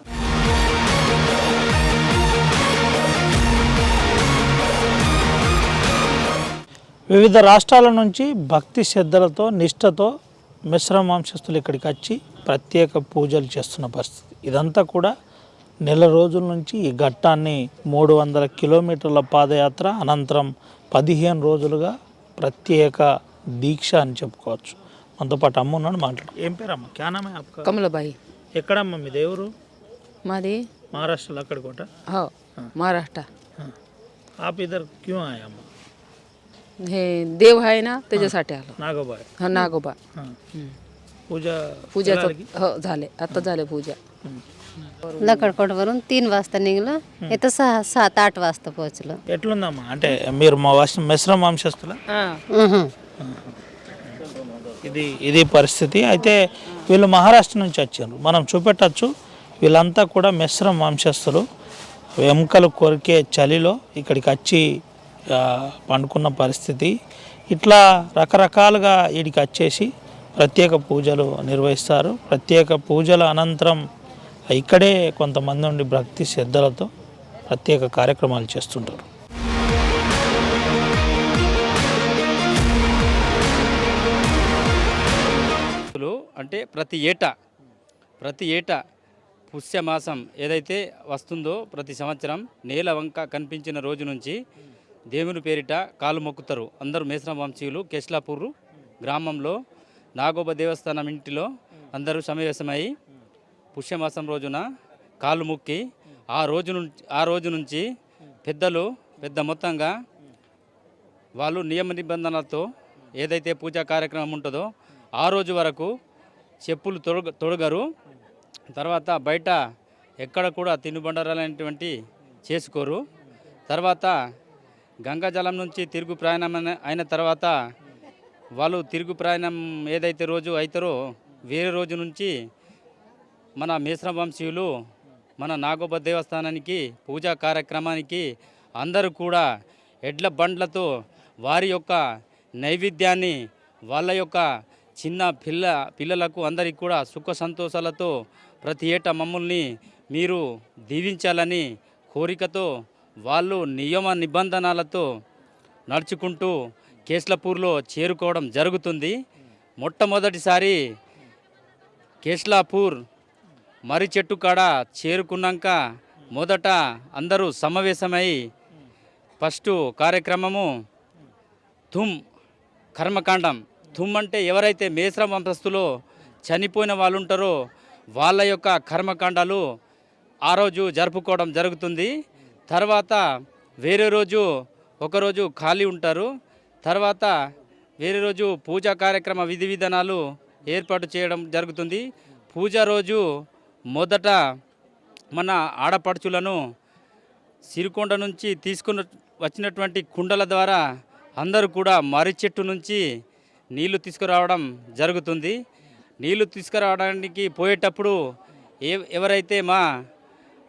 వివిధ రాష్ట్రాల నుంచి భక్తి శ్రద్ధలతో, నిష్ఠతో మిశ్రమ వంశస్థులు ఇక్కడికి వచ్చి ప్రత్యేక పూజలు చేస్తున్న పరిస్థితి. ఇదంతా కూడా నెల రోజుల నుంచి ఈ ఘట్టాన్ని 300 కిలోమీటర్ల పాదయాత్ర అనంతరం 15 రోజులుగా ప్రత్యేక దీక్ష అని చెప్పుకోవచ్చు. మనతో పాటు అమ్మ ఉన్నాడు, మాట్లాడు. ఏం పేరమ్మా? క్యానామే ఆప్కా? కమలబాయి. ఎక్కడమ్మా మీ దేవురు? మాది మహారాష్ట్రలో అక్కడ కోట. हो महाराष्ट्र. आप इधर क्यों आए अम्मा? हे देव आहे ना त्याच्यासाठी आलो. नागोबा. हा नागोबा. पूजा पूजाचं हो झाले, आता झाले पूजा. लकडकोटवरून 3 वाजता निघलो, इथं 7-8 वाजता पोहोचलो. ఎట్లుందమ్మా? అంటే మీరు మా మిశ్రమ వంశస్థుల? ఇది పరిస్థితి. అయితే వీళ్ళు మహారాష్ట్ర నుంచి వచ్చారు. మనం చూపెట్టచ్చు, వీళ్ళంతా కూడా మిశ్రమ వంశస్థులు. ఎముకలు కొరికే చలిలో ఇక్కడికి వచ్చి పండుకున్న పరిస్థితి. ఇట్లా రకరకాలుగా వీడికి వచ్చేసి ప్రత్యేక పూజలు నిర్వహిస్తారు. ప్రత్యేక పూజల అనంతరం ఇక్కడే కొంతమంది ఉండి భక్తి శ్రద్ధలతో ప్రత్యేక కార్యక్రమాలు చేస్తుంటారు. అంటే ప్రతి ఏటా పుష్యమాసం ఏదైతే వస్తుందో ప్రతి సంవత్సరం నేల వంక కనిపించిన రోజు నుంచి దేవుని పేరిట కాలు మొక్కుతారు. అందరూ మేస్రం వంశీయులు కేస్లాపూర్ గ్రామంలో నాగోబ దేవస్థానం ఇంటిలో అందరూ సమావేశమై పుష్యమాసం రోజున కాలు మొక్కి ఆ రోజు నుంచి పెద్దలు పెద్ద మొత్తంగా వాళ్ళు నియమ నిబంధనలతో ఏదైతే పూజా కార్యక్రమం ఉంటుందో ఆ రోజు వరకు చెప్పులు తొడగరు. తర్వాత బయట ఎక్కడ కూడా తినుబండరాలైనటువంటి చేసుకోరు. తర్వాత గంగాజలం నుంచి తిరుగు ప్రయాణం అయిన తర్వాత వాళ్ళు తిరుగు ప్రయాణం ఏదైతే రోజు అవుతారో వేరే రోజు నుంచి మన మేస్రం వంశీయులు మన నాగోబ దేవస్థానానికి పూజా కార్యక్రమానికి అందరూ కూడా ఎడ్ల బండ్లతో వారి యొక్క నైవేద్యాన్ని వాళ్ళ యొక్క చిన్న పిల్లలకు అందరికీ కూడా సుఖ సంతోషాలతో ప్రతి ఏటా మమ్మల్ని మీరు దీవించాలని కోరికతో వాళ్ళు నియమ నిబంధనలతో నడుచుకుంటూ కేస్లాపూర్లో చేరుకోవడం జరుగుతుంది. మొట్టమొదటిసారి కేస్లాపూర్ మర్రి చెట్టు కాడ చేరుకున్నాక మొదట అందరూ సమావేశమై ఫస్ట్ కార్యక్రమము తుమ్ కర్మకాండం. తుమ్ అంటే ఎవరైతే మేస్రం వంశస్థులో చనిపోయిన వాళ్ళు ఉంటారో వాళ్ళ యొక్క కర్మకాండాలు ఆ రోజు జరుపుకోవడం జరుగుతుంది. తర్వాత వేరే రోజు ఒకరోజు ఖాళీ ఉంటారు. తర్వాత వేరే రోజు పూజా కార్యక్రమ విధి విధానాలు ఏర్పాటు చేయడం జరుగుతుంది. పూజ రోజు మొదట మన ఆడపడుచులను సిరికొండ నుంచి తీసుకుని వచ్చినటువంటి కుండల ద్వారా అందరూ కూడా మర్రి చెట్టు నుంచి నీళ్లు తీసుకురావడం జరుగుతుంది. నీళ్లు తీసుకురావడానికి పోయేటప్పుడు ఎవరైతే మా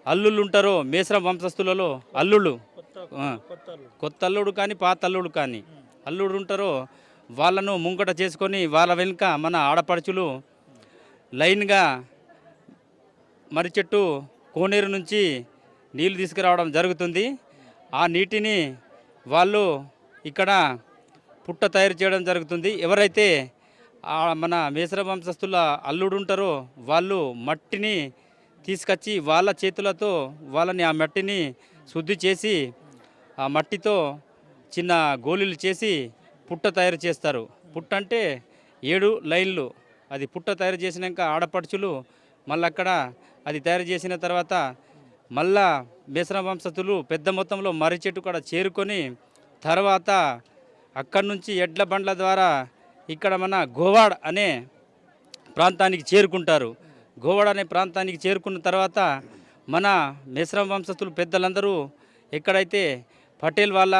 అల్లుళ్ళు ఉంటారో మేస్రం వంశస్థులలో అల్లుళ్ళు, కొత్త అల్లుడు కానీ పాత అల్లుడు కానీ అల్లుడు ఉంటారో వాళ్ళను ముంగట చేసుకొని వాళ్ళ వెనుక మన ఆడపడుచులు లైన్గా మర్రి చెట్టు కోనేరు నుంచి నీళ్లు తీసుకురావడం జరుగుతుంది. ఆ నీటిని వాళ్ళు ఇక్కడ పుట్ట తయారు చేయడం జరుగుతుంది. ఎవరైతే మన మేస్రం వంశస్థుల అల్లుడు ఉంటారో వాళ్ళు మట్టిని తీసుకొచ్చి వాళ్ళ చేతులతో వాళ్ళని ఆ మట్టిని శుద్ధి చేసి ఆ మట్టితో చిన్న గోళీలు చేసి పుట్ట తయారు చేస్తారు. పుట్ట అంటే 7 లైన్లు. అది పుట్ట తయారు చేసినాక ఆడపడుచులు మళ్ళీ అక్కడ అది తయారు చేసిన తర్వాత మళ్ళా మేస్రం వంశస్థులు పెద్ద మొత్తంలో మర్రి చెట్టు కూడా చేరుకొని తర్వాత అక్కడి నుంచి ఎడ్ల బండ్ల ద్వారా ఇక్కడ మన గోవాడ్ అనే ప్రాంతానికి చేరుకుంటారు. గోవాడ్ అనే ప్రాంతానికి చేరుకున్న తర్వాత మన మేస్రం వంశస్థులు పెద్దలందరూ ఎక్కడైతే పటేల్ వాళ్ళ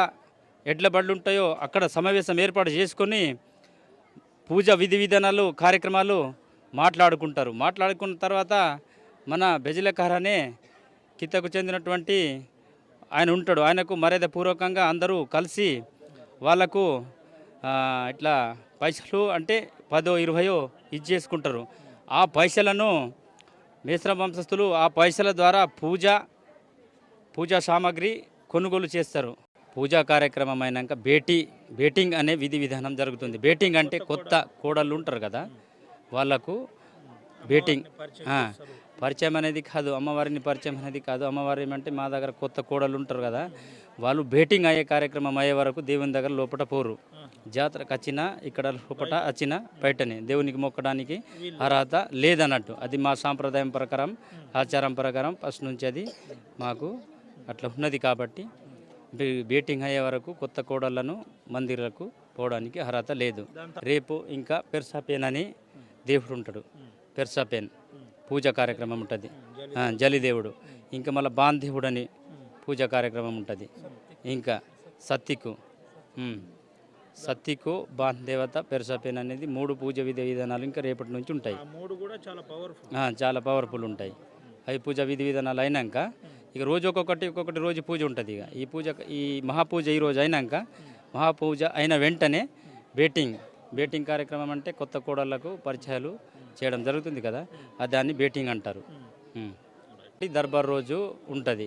ఎడ్ల బండ్లు ఉంటాయో అక్కడ సమావేశం ఏర్పాటు చేసుకొని పూజ విధి విధానాలు కార్యక్రమాలు మాట్లాడుకుంటారు. మాట్లాడుకున్న తర్వాత మన బెజిలకర్ అనే కితకు చెందినటువంటి ఆయన ఉంటాడు. ఆయనకు మర్యాద పూర్వకంగా అందరూ కలిసి వాళ్ళకు ఇట్లా పైసలు అంటే 10 20 ఇచ్చేసుకుంటారు. ఆ పైసలను మేస్రం వంశస్థులు ఆ పైసల ద్వారా పూజా సామాగ్రి కొనుగోలు చేస్తారు. పూజా కార్యక్రమం అయినాక బేటింగ్ అనే విధి విధానం జరుగుతుంది. బేటింగ్ అంటే కొత్త కోడళ్ళు ఉంటారు కదా, వాళ్లకు బేటింగ్ పరిచయం అనేది కాదు, అమ్మవారిని పరిచయం అనేది కాదు. అమ్మవారి ఏమంటే మా దగ్గర కొత్త కోడలు ఉంటారు కదా, వాళ్ళు బేటింగ్ అయ్యే కార్యక్రమం అయ్యే వరకు దేవుని దగ్గర లోపల పోరు. జాతరకు వచ్చినా ఇక్కడ లోపల వచ్చిన బయటనే దేవునికి మొక్కడానికి అర్హత లేదన్నట్టు. అది మా సాంప్రదాయం ప్రకారం, ఆచారం ప్రకారం ఫస్ట్ నుంచి అది మాకు అట్లా ఉన్నది. కాబట్టి బేటింగ్ అయ్యే వరకు కొత్త కోడళ్లను మందిరాలకు పోవడానికి అర్హత లేదు. రేపు ఇంకా పెర్సాపేన్ అని దేవుడు ఉంటాడు, పెర్సాపేన్ పూజా కార్యక్రమం ఉంటుంది, జలిదేవుడు. ఇంకా మళ్ళీ బాంధేవుడు అని పూజా కార్యక్రమం ఉంటుంది. ఇంకా సత్తికు బాంధేవత పెర్సాపేన్ అనేది 3 పూజ విధి విధానాలు ఇంకా రేపటి నుంచి ఉంటాయి. చాలా పవర్ఫుల్ ఉంటాయి. అవి పూజ విధి విధానాలు అయినాక ఇక రోజు ఒక్కొక్కటి రోజు పూజ ఉంటుంది. ఇక ఈ మహాపూజ ఈ రోజు అయినాక, మహాపూజ అయిన వెంటనే బేటింగ్ కార్యక్రమం అంటే కొత్త కోడళ్లకు పరిచయాలు చేయడం జరుగుతుంది కదా, దాన్ని బేటింగ్ అంటారు. దర్బార్ రోజు ఉంటుంది.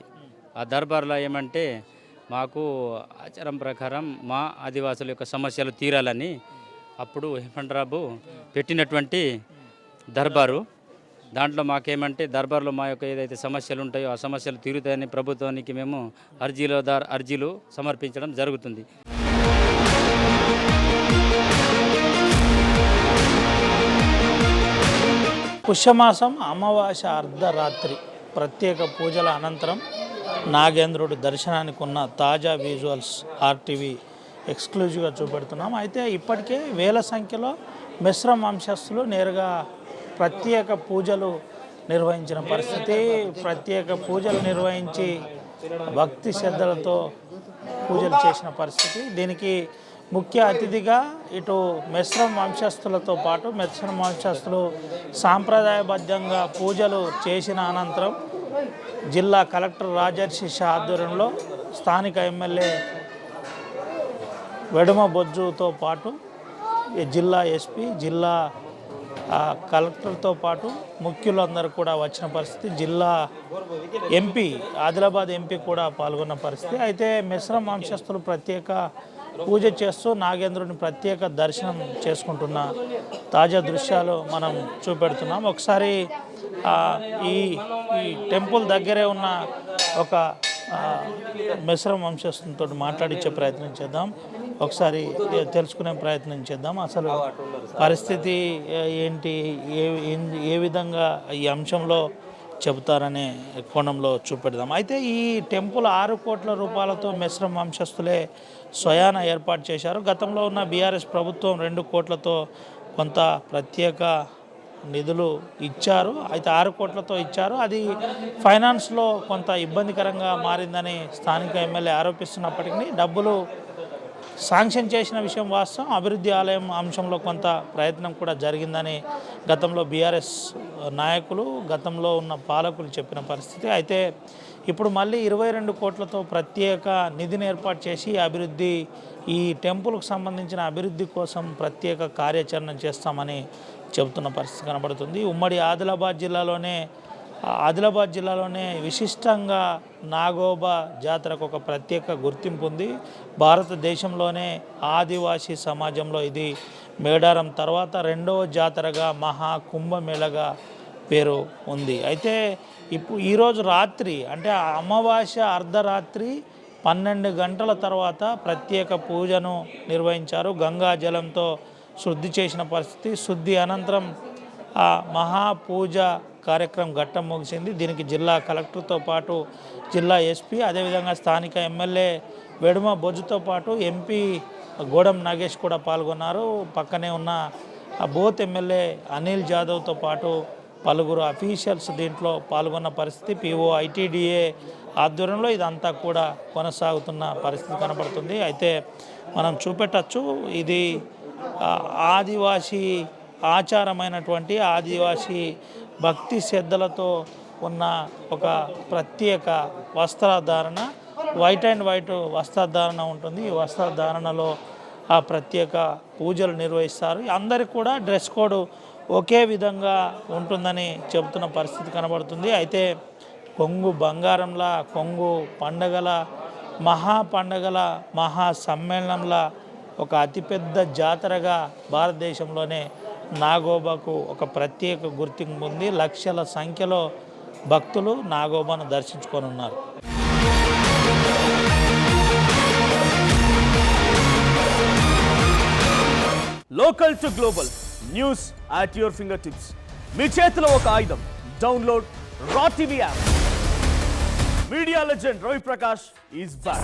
ఆ దర్బార్లో ఏమంటే మాకు ఆచారం ప్రకారం మా ఆదివాసుల యొక్క సమస్యలు తీరాలని అప్పుడు హేమంతరావు పెట్టినటువంటి దర్బారు. దాంట్లో మాకేమంటే దర్బార్లో మా యొక్క ఏదైతే సమస్యలు ఉంటాయో ఆ సమస్యలు తీరుతాయని ప్రభుత్వానికి మేము అర్జీలు సమర్పించడం జరుగుతుంది. పుష్యమాసం అమావాస్య అర్ధరాత్రి ప్రత్యేక పూజల అనంతరం నాగేంద్రుడి దర్శనానికి ఉన్న తాజా విజువల్స్ ఆర్టీవీ ఎక్స్క్లూజివ్గా చూపెడుతున్నాం. అయితే ఇప్పటికే వేల సంఖ్యలో మిశ్రమ వంశస్థులు నేరుగా ప్రత్యేక పూజలు నిర్వహించిన పరిస్థితి. ప్రత్యేక పూజలు నిర్వహించి భక్తి శ్రద్ధలతో పూజలు చేసిన పరిస్థితి. దీనికి ముఖ్య అతిథిగా ఇటు మిశ్రమ వంశస్థులతో పాటు మిశ్రమ వంశస్థులు సాంప్రదాయబద్ధంగా పూజలు చేసిన అనంతరం జిల్లా కలెక్టర్ రాజర్షి షా ఆధ్వర్యంలో స్థానిక ఎమ్మెల్యే వెడుమ బొజ్జుతో పాటు జిల్లా ఎస్పీ, జిల్లా కలెక్టర్తో పాటు ముఖ్యులందరూ కూడా వచ్చిన పరిస్థితి. జిల్లా ఎంపీ, ఆదిలాబాద్ ఎంపీ కూడా పాల్గొన్న పరిస్థితి. అయితే మిశ్రమ వంశస్థులు ప్రత్యేక పూజ చేస్తూ నాగేంద్రుని ప్రత్యేక దర్శనం చేసుకుంటున్న తాజా దృశ్యాలు మనం చూపెడుతున్నాం. ఒకసారి ఈ టెంపుల్ దగ్గరే ఉన్న ఒక మిశ్రమ వంశస్థులతో మాట్లాడించే ప్రయత్నం చేద్దాం. ఒకసారి తెలుసుకునే ప్రయత్నం చేద్దాం. అసలు పరిస్థితి ఏంటి, ఏ విధంగా ఈ అంశంలో చెబుతారనే కోణంలో చూపెడదాం. అయితే ఈ టెంపుల్ 6 కోట్ల రూపాయలతో మిశ్రమ వంశస్థులే స్వయాన ఏర్పాటు చేశారు. గతంలో ఉన్న బీఆర్ఎస్ ప్రభుత్వం 2 కోట్లతో కొంత ప్రత్యేక నిధులు ఇచ్చారు. అయితే 6 కోట్లతో ఇచ్చారు. అది ఫైనాన్స్లో కొంత ఇబ్బందికరంగా మారిందని స్థానిక ఎమ్మెల్యే ఆరోపిస్తున్నప్పటికీ డబ్బులు శాంక్షన్ చేసిన విషయం వాస్తవం. అభివృద్ధి ఆలయం అంశంలో కొంత ప్రయత్నం కూడా జరిగిందని గతంలో బీఆర్ఎస్ నాయకులు, గతంలో ఉన్న పాలకులు చెప్పిన పరిస్థితి. అయితే ఇప్పుడు మళ్ళీ 22 కోట్లతో ప్రత్యేక నిధిని ఏర్పాటు చేసి ఈ టెంపుల్కు సంబంధించిన అభివృద్ధి కోసం ప్రత్యేక కార్యాచరణ చేస్తామని చెబుతున్న పరిస్థితి కనబడుతుంది. ఉమ్మడి ఆదిలాబాద్ జిల్లాలోనే విశిష్టంగా నాగోబా జాతరకు ఒక ప్రత్యేక గుర్తింపు ఉంది. భారతదేశంలోనే ఆదివాసీ సమాజంలో ఇది మేడారం తర్వాత 2వ జాతరగా మహాకుంభమేళగా పేరు ఉంది. అయితే ఈరోజు రాత్రి అంటే అమావాస్య అర్ధరాత్రి 12 గంటల తర్వాత ప్రత్యేక పూజను నిర్వహించారు. గంగా జలంతో శుద్ధి చేసిన పరిస్థితి. శుద్ధి అనంతరం ఆ మహాపూజ కార్యక్రమం ఘట్టం ముగిసింది. దీనికి జిల్లా కలెక్టర్తో పాటు జిల్లా ఎస్పీ, అదేవిధంగా స్థానిక ఎమ్మెల్యే వెడుమ బొజ్జుతో పాటు ఎంపీ గోడం నాగేష్ కూడా పాల్గొన్నారు. పక్కనే ఉన్న బోత్ ఎమ్మెల్యే అనిల్ జాదవ్తో పాటు పలువురు అఫీషియల్స్ దీంట్లో పాల్గొన్న పరిస్థితి. పిఓ ఐటీడీఏ ఆధ్వర్యంలో ఇదంతా కూడా కొనసాగుతున్న పరిస్థితి కనబడుతుంది. అయితే మనం చూపెట్టచ్చు, ఇది ఆదివాసీ ఆచారమైనటువంటి ఆదివాసీ భక్తి శ్రద్ధలతో ఉన్న ఒక ప్రత్యేక వస్త్రధారణ, వైట్ అండ్ వైట్ వస్త్రధారణ ఉంటుంది. ఈ వస్త్రధారణలో ఆ ప్రత్యేక పూజలు నిర్వహిస్తారు. అందరికి కూడా డ్రెస్ కోడ్ ఒకే విధంగా ఉంటుందని చెబుతున్న పరిస్థితి కనబడుతుంది. అయితే కొంగు బంగారంలా, కొంగు పండగల మహా సమ్మేళనంలా ఒక అతిపెద్ద జాతరగా భారతదేశంలోనే నాగోబాకు ఒక ప్రత్యేక గుర్తింపు ఉంది. లక్షల సంఖ్యలో భక్తులు నాగోబాను దర్శించుకొనున్నారు. Local to global news at your fingertips. మీ చేతిలో ఒక ఆయుధం. Download Raa TV app. Media legend Ravi Prakash is back.